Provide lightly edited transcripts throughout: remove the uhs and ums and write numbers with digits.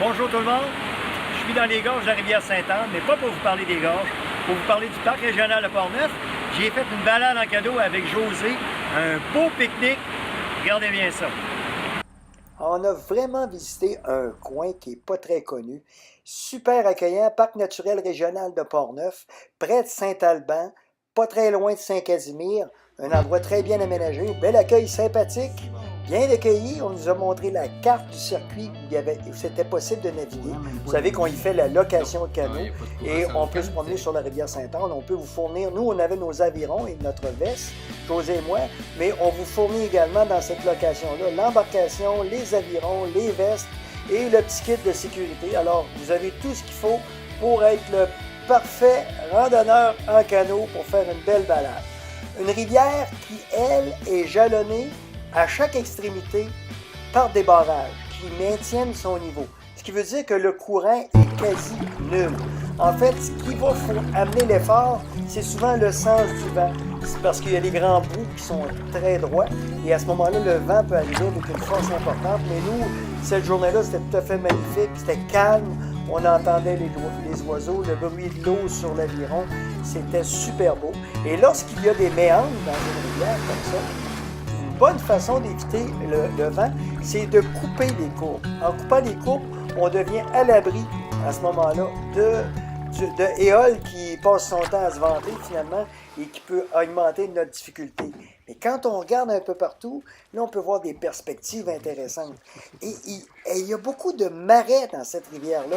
Bonjour tout le monde, je suis dans les gorges de la rivière Sainte-Anne, mais pas pour vous parler des gorges, pour vous parler du parc régional de Portneuf. J'ai fait une balade en cadeau avec José, un beau pique-nique, regardez bien ça. On a vraiment visité un coin qui n'est pas très connu, super accueillant, parc naturel régional de Portneuf, près de Saint-Alban, pas très loin de Saint-Casimir, un endroit très bien aménagé, bel accueil sympathique, bien accueilli. On nous a montré la carte du circuit où c'était possible de naviguer. Vous savez qu'on y fait la location de canaux et on peut se promener sur la rivière Sainte-Anne. On peut vous fournir, nous on avait nos avirons et notre veste, José et moi, mais on vous fournit également dans cette location-là l'embarcation, les avirons, les vestes et le petit kit de sécurité. Alors vous avez tout ce qu'il faut pour être le parfait randonneur en canot pour faire une belle balade. Une rivière qui, elle, est jalonnée à chaque extrémité par des barrages qui maintiennent son niveau. Ce qui veut dire que le courant est quasi nul. En fait, ce qui va amener l'effort, c'est souvent le sens du vent. C'est parce qu'il y a des grands bouts qui sont très droits et à ce moment-là, le vent peut arriver avec une force importante. Mais nous, cette journée-là, c'était tout à fait magnifique, c'était calme. On entendait les oiseaux, le bruit de l'eau sur l'aviron. C'était super beau. Et lorsqu'il y a des méandres dans une rivière comme ça, une bonne façon d'éviter le vent, c'est de couper les courbes. En coupant les courbes, on devient à l'abri, à ce moment-là, de éole qui passe son temps à se vanter finalement et qui peut augmenter notre difficulté. Mais quand on regarde un peu partout, là on peut voir des perspectives intéressantes. Et il y a beaucoup de marais dans cette rivière-là.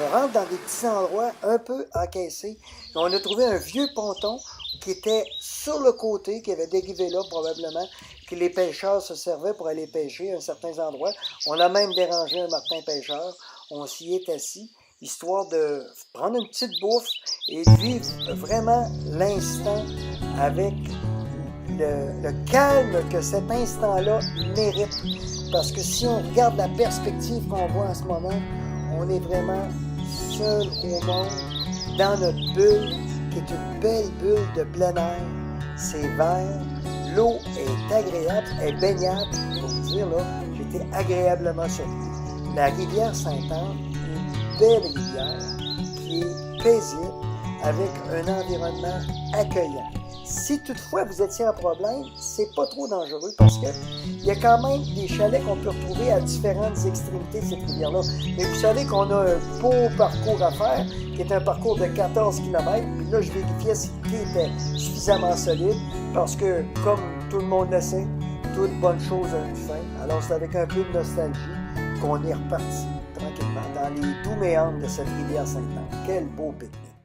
On rentre dans des petits endroits un peu encaissés. Et on a trouvé un vieux ponton qui était sur le côté, qui avait dérivé là probablement, que les pêcheurs se servaient pour aller pêcher à certains endroits. On a même dérangé un martin pêcheur. On s'y est assis, histoire de prendre une petite bouffe et de vivre vraiment l'instant avec le calme que cet instant-là mérite. Parce que si on regarde la perspective qu'on voit en ce moment, on est vraiment seul au monde, dans notre bulle, qui est une belle bulle de plein air. C'est vert, l'eau est agréable, elle est baignable. Pour vous dire, là, j'étais agréablement surpris. La rivière Sainte-Anne, une belle rivière qui est paisible, avec un environnement accueillant. Si toutefois vous étiez en problème, c'est pas trop dangereux parce que il y a quand même des chalets qu'on peut retrouver à différentes extrémités de cette rivière-là. Mais vous savez qu'on a un beau parcours à faire, qui est un parcours de 14 km. Puis là, je vérifiais si le pied était suffisamment solide parce que, comme tout le monde le sait, toute bonne chose a une fin. Alors, c'est avec un peu de nostalgie qu'on est reparti tranquillement dans les doux méandres de cette rivière Sainte-Anne. Quel beau pique-nique!